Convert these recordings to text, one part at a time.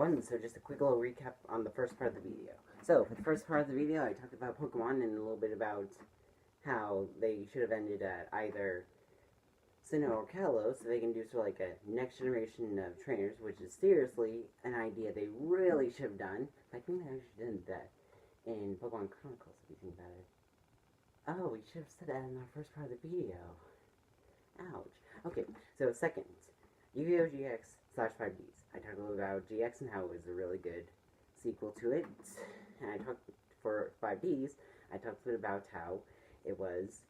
everyone. So just a quick little recap on the first part of the video. So for the first part of the video, I talked about Pokemon and a little bit about how they should have ended at either Sinnoh or Kalos, so they can do sort of like a next generation of trainers, which is seriously an idea they really should have done. I think they actually did that in Pokemon Chronicles, if you think about it. Oh, we should have said that in our first part of the video. Ouch. Okay, so second, Yu-Gi-Oh! GX/5Ds. I talked a little about GX and how it was a really good sequel to it. And I talked for 5Ds, I talked a bit about how it was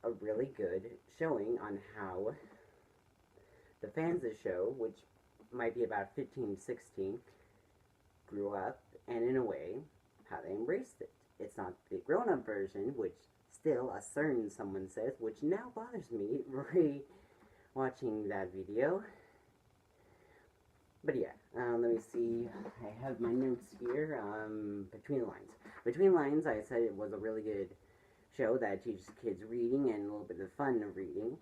a really good showing on how the fans of the show, which might be about 15, 16, grew up, and in a way, how they embraced it. It's not the grown-up version, which still a certain someone says, which now bothers me re-watching that video. But yeah, let me see, I have my notes here, Between the Lines. Between the Lines, I said it was a really good show that teaches kids reading and a little bit of fun of reading.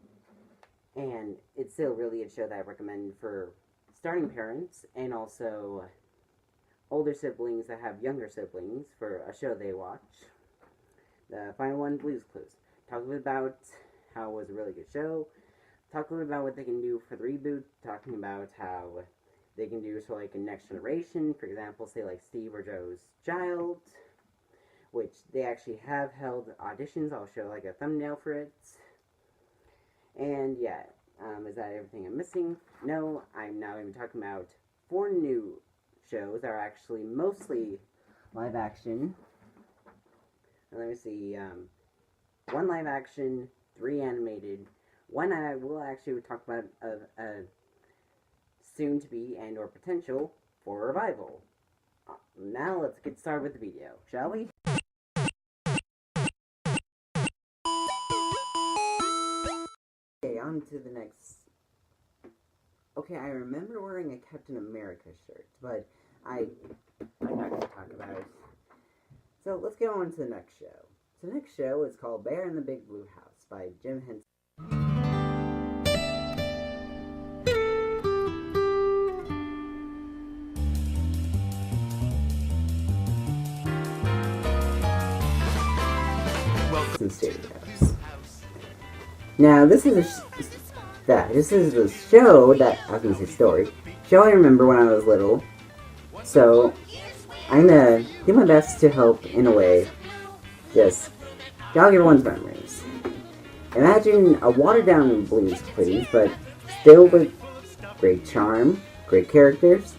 And it's still really a show that I recommend for starting parents and also older siblings that have younger siblings for a show they watch. The final one, Blue's Clues. Talk a bit about how it was a really good show. Talk a little bit about what they can do for the reboot. Talking about how they can do sort of like a next generation. For example, say like Steve or Joe's child, which they actually have held auditions. I'll show like a thumbnail for it. And yeah, is that everything I'm missing? No, I'm now going to be talking about 4 new shows that are actually mostly live action. And let me see, 1 live action, 3 animated. 1 I will actually talk about soon to be and or potential for revival. Now let's get started with the video, shall we? Okay, on to the next. Okay, I remember wearing a Captain America shirt, but I'm not going to talk about it. So let's get on to the next show. So the next show is called Bear in the Big Blue House by Jim Henson. Studios. Now this is a show that I was gonna say story. Show I remember when I was little. So I'm gonna do my best to help in a way. Just jog everyone's memories. Imagine a watered down Blue's Clues, but still with great charm, great characters,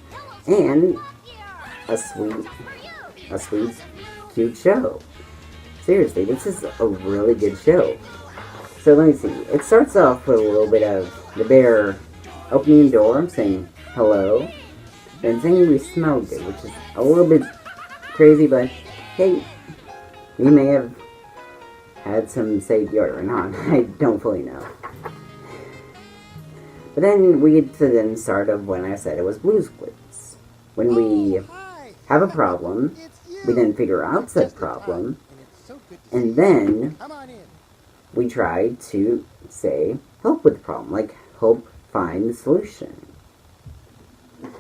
and a sweet, cute show. Seriously, this is a really good show. So let me see. It starts off with a little bit of the bear opening the door, saying hello, then saying we smell good, which is a little bit crazy, but hey, we may have had some say deodorant on. I don't fully know. But then we get to the start of when I said it was Blue's Clues. When we have a problem, we then figure out said problem, and then we try to, say, help with the problem, like help find the solution.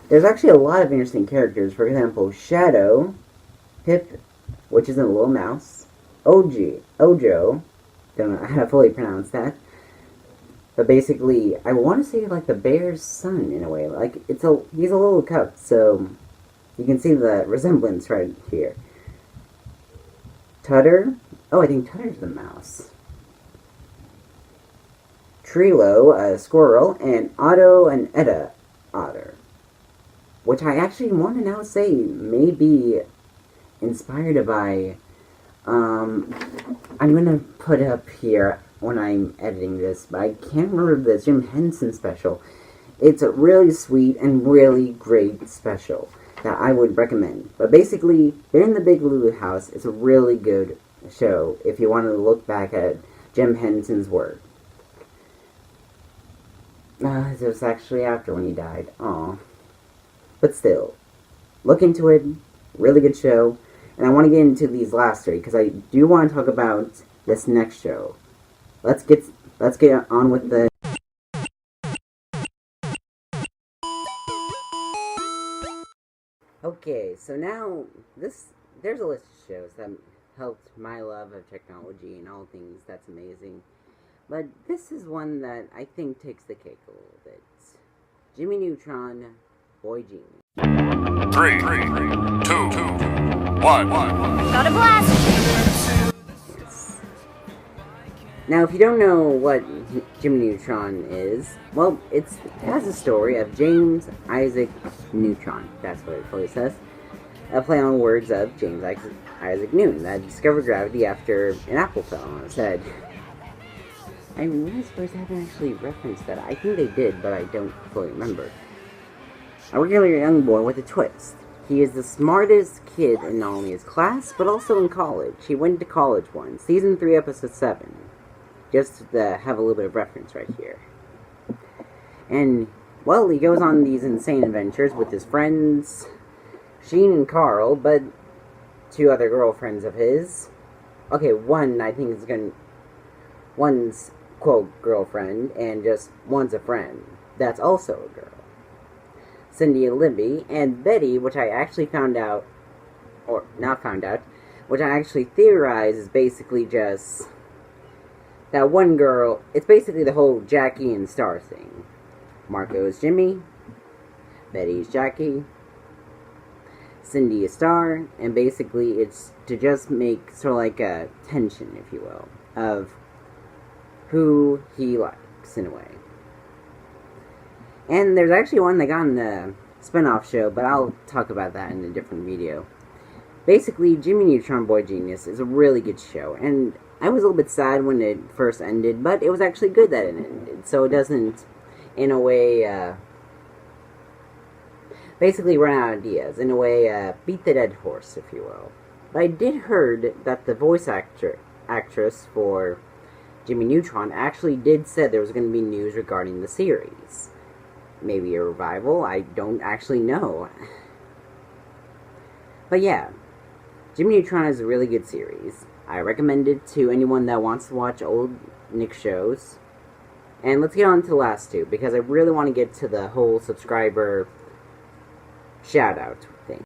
There's actually a lot of interesting characters. For example, Shadow, Pip, which is a little mouse, Ojo, don't know how to fully pronounce that, but basically, I want to say like the bear's son in a way. Like he's a little cub, so you can see the resemblance right here. Tutter. Oh, I think Tutter's the mouse. Trilo, a squirrel, and Otto and Etta otter. Which I actually want to now say may be inspired by, I'm going to put up here when I'm editing this, but I can't remember the Jim Henson special. It's a really sweet and really great special that I would recommend. But basically, Bear in the Big Blue House is a really good show if you want to look back at Jim Henson's work. It was actually after when he died. Aw. But still, look into it. Really good show. And I want to get into these last 3 because I do want to talk about this next show. Let's get on with the. Okay, so now there's a list of shows that helped my love of technology and all things that's amazing. But this is one that I think takes the cake a little bit. Jimmy Neutron, Boy Genius. Three, two, one. Got a blast! Yes. Now, if you don't know what Jimmy Neutron is, well, it has a story of James Isaac Neutron. That's what it fully says. A play on words of James Isaac Newton that discovered gravity after an apple fell on his head. I suppose I haven't actually referenced that. I think they did, but I don't fully remember. A regular young boy with a twist. He is the smartest kid in not only his class, but also in college. He went to college once. Season 3, episode 7. Just to have a little bit of reference right here. And, well, he goes on these insane adventures with his friends, Sheen and Carl, but 2 other girlfriends of his. Okay, one I think is one's, quote, girlfriend, and just one's a friend. That's also a girl. Cindy and Libby, and Betty, which I actually found out, or not found out, which I actually theorize is basically just that one girl. It's basically the whole Jackie and Star thing. Marco is Jimmy, Betty is Jackie, Cindy is Star, and basically it's to just make sort of like a tension, if you will, of who he likes, in a way. And there's actually one that got in the spin-off show, but I'll talk about that in a different video. Basically, Jimmy Neutron Boy Genius is a really good show, and I was a little bit sad when it first ended, but it was actually good that it ended, so it doesn't, in a way, basically run out of ideas, in a way, beat the dead horse, if you will. But I did heard that the voice actress for Jimmy Neutron actually did said there was going to be news regarding the series. Maybe a revival, I don't actually know. But yeah, Jimmy Neutron is a really good series. I recommend it to anyone that wants to watch old Nick shows. And let's get on to the last 2, because I really want to get to the whole subscriber shout-out thing.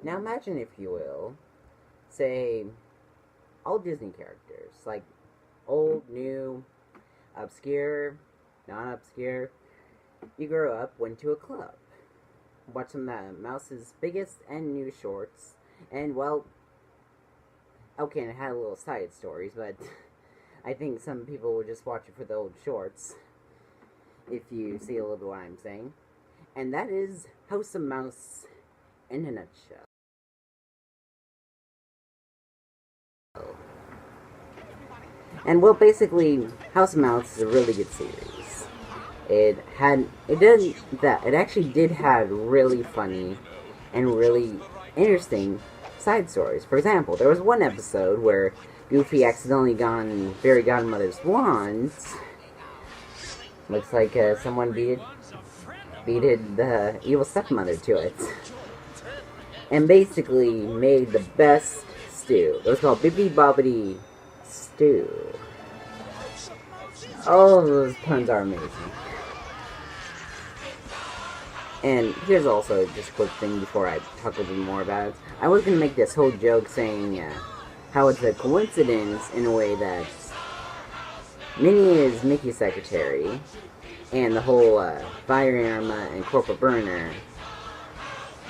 Now imagine, if you will, say, all Disney characters, like old, new, obscure, non-obscure. You grow up, went to a club, watched some of Mouse's biggest and new shorts, and, well, okay, and it had a little side stories, but I think some people would just watch it for the old shorts, if you see a little bit what I'm saying. And that is House of Mouse in a nutshell. And, well, basically, House of Mouse is a really good series. It actually did have really funny and really interesting side stories. For example, there was one episode where Goofy accidentally got on Fairy Godmother's wand. Looks like someone beated the evil stepmother to it. And basically made the best stew. It was called Bibbidi Bobbidi Stew. All of those puns are amazing. And here's also just a quick thing before I talk a little bit more about it. I was going to make this whole joke saying how it's a coincidence in a way that Minnie is Mickey's secretary, and the whole Fire Irma and Corporal Burner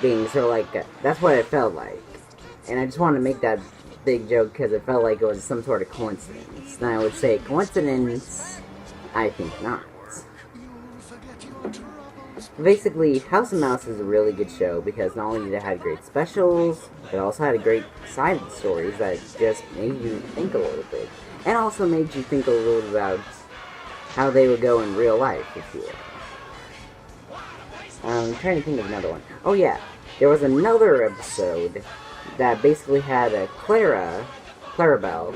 being sort of like, that's what it felt like. And I just wanted to make that big joke because it felt like it was some sort of coincidence. And I would say coincidence, I think not. Basically, House of Mouse is a really good show because not only did it have great specials, it also had a great side stories that just made you think a little bit. And also made you think a little bit about how they would go in real life, if you will. I'm trying to think of another one. Oh yeah, there was another episode that basically had a Clarabelle,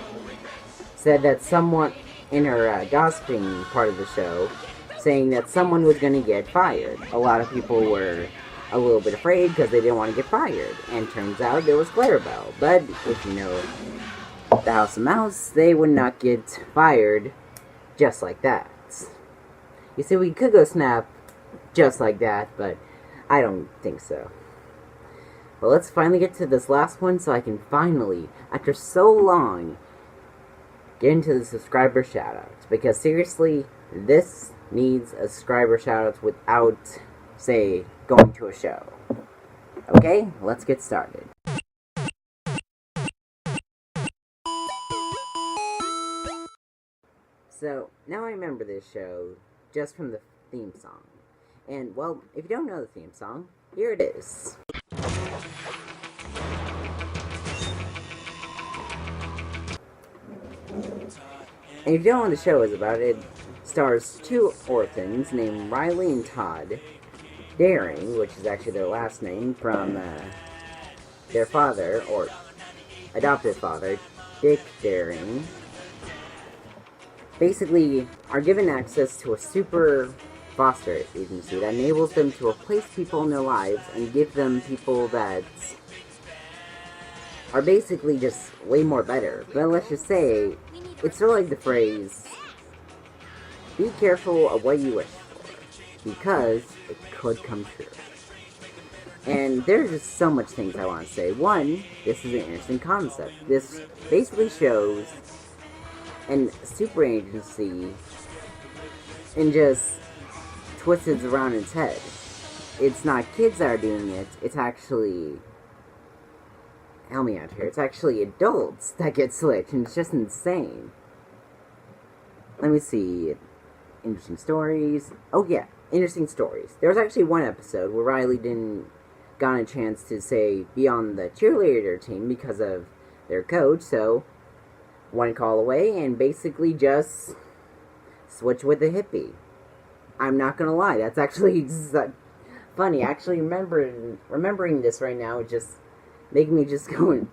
said that someone in her gossiping part of the show, saying that someone was going to get fired. A lot of people were a little bit afraid because they didn't want to get fired. And turns out it was Clarabelle. But if you know the House of Mouse, they would not get fired just like that. You see, we could go snap just like that, but I don't think so. But let's finally get to this last one so I can finally, after so long, get into the subscriber shoutouts. Because seriously, this needs a subscriber shoutouts without, say, going to a show. Okay, let's get started. So, now I remember this show just from the theme song. And, well, if you don't know the theme song, here it is. And if you don't know what the show is about, it stars two orphans named Riley and Todd Daring, which is actually their last name, from their father, or adopted father, Dick Daring. Basically, are given access to a super foster agency that enables them to replace people in their lives and give them people that are basically just way more better. But let's just say, it's sort of like the phrase, be careful of what you wish for, because it could come true. And there's just so much things I want to say. One, this is an interesting concept. This basically shows an super agency and just twists it around its head. It's not kids that are doing it, it's actually, help me out here, it's actually adults that get switched, and it's just insane. Let me see, interesting stories. Oh yeah, interesting stories. There was actually one episode where Riley didn't got a chance to, say, be on the cheerleader team because of their coach, so one call away and basically just switch with the hippie. I'm not gonna lie, that's actually funny. Actually, remembering this right now, it just making me just go and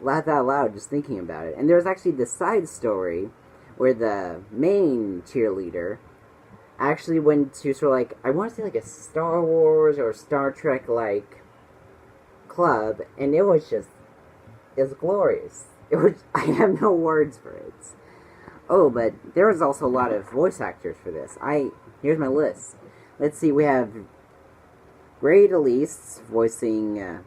laugh out loud just thinking about it. And there's actually this side story where the main cheerleader actually went to sort of like, I want to say like a Star Wars or Star Trek like club, and it was glorious. I have no words for it. Oh, but there was also a lot of voice actors for this. Here's my list. Let's see, we have Grade Elise voicing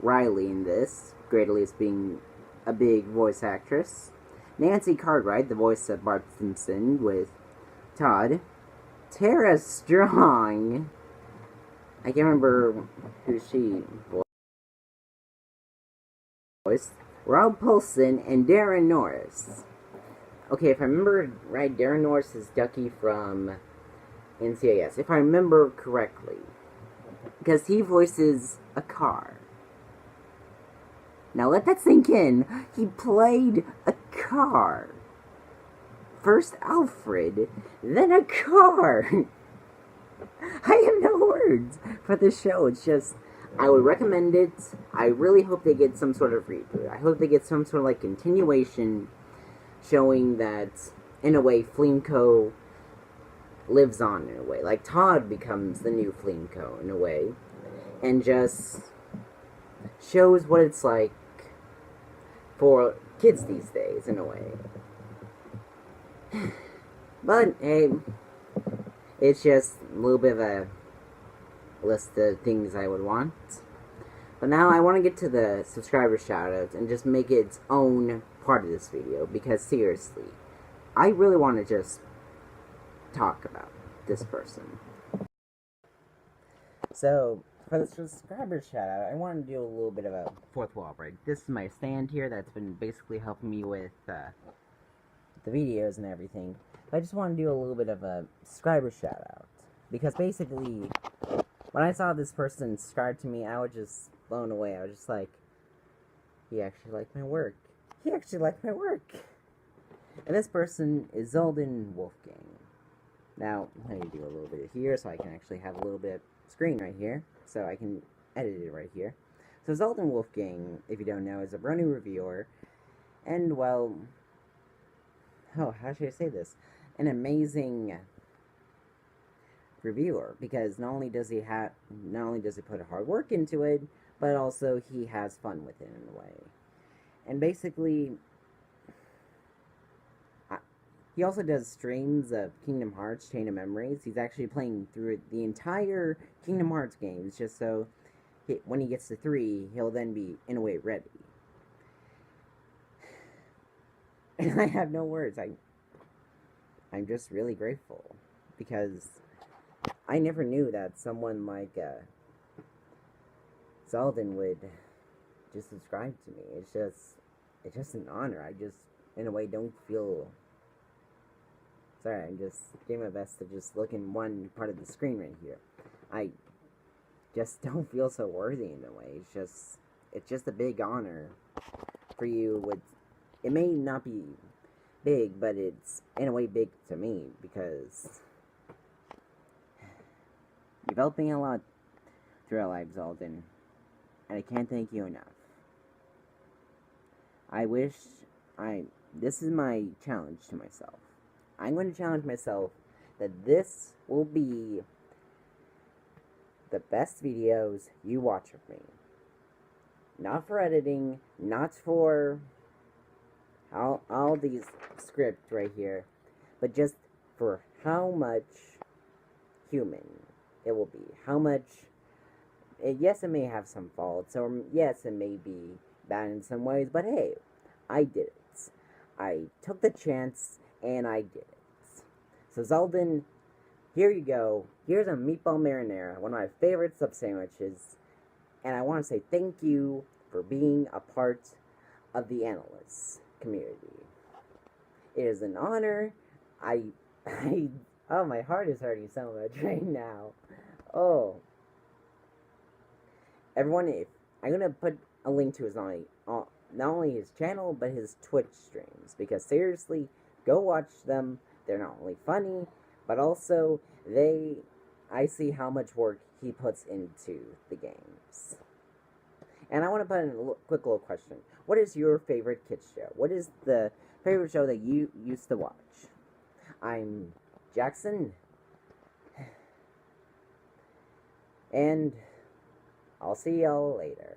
Riley in this. Grade Elise being a big voice actress. Nancy Cartwright, the voice of Bart Simpson with Todd. Tara Strong. I can't remember who she voiced. Rob Paulson and Darren Norris. Okay, if I remember right, Darren Norris is Ducky from NCIS, if I remember correctly. Because he voices a car. Now let that sink in. He played a car. First Alfred, then a car. I have no words for this show. It's just, I would recommend it. I really hope they get some sort of reboot. I hope they get some sort of like continuation showing that, in a way, Fleamco lives on in a way. Like Todd becomes the new Fleamco in a way. And just shows what it's like for kids these days in a way. But, hey, it's just a little bit of a list of things I would want. But now I want to get to the subscriber shoutouts and just make it its own part of this video, because seriously, I really want to just talk about this person. So, for the subscriber shoutout, I want to do a little bit of a fourth wall break. This is my stand here that's been basically helping me with the videos and everything. But I just want to do a little bit of a subscriber shoutout, because basically, when I saw this person subscribe to me, I was just blown away. I was just like, he actually liked my work. He actually liked my work. And this person is Zolden Wolfgang. Now, let me do a little bit here so I can actually have a little bit of screen right here, so I can edit it right here. So Zolden Wolfgang, if you don't know, is a brand new reviewer, and, well, oh, how should I say this? An amazing reviewer, because not only does he put a hard work into it, but also he has fun with it in a way. And basically, He also does streams of Kingdom Hearts Chain of Memories. He's actually playing through the entire Kingdom Hearts games just so when he gets to 3, he'll then be, in a way, ready. And I have no words. I'm just really grateful because I never knew that someone like Zelden would just subscribe to me. It's just an honor. I just, in a way, don't feel. Sorry, I'm just doing my best to just look in one part of the screen right here. I just don't feel so worthy in a way. It's just a big honor for you. It may not be big, but it's in a way big to me because you've helped me a lot through our lives, Alden, and I can't thank you enough. This is my challenge to myself. I'm going to challenge myself that this will be the best videos you watch of me. Not for editing, not for all these scripts right here, but just for how much human it will be. How much, yes, it may have some faults, or yes, it may be bad in some ways, but hey, I did it. I took the chance, and I did it. So Zelden, here you go. Here's a meatball marinara, one of my favorite sub sandwiches, and I want to say thank you for being a part of the analysts community. It is an honor. Oh, my heart is hurting so much right now. Oh. Everyone, I'm gonna put a link to his not only his channel, but his Twitch streams. Because seriously, go watch them. They're not only funny, but also I see how much work he puts into the games. And I want to put in a quick little question. What is your favorite kids show? What is the favorite show that you used to watch? I'm Jackson. And I'll see y'all later.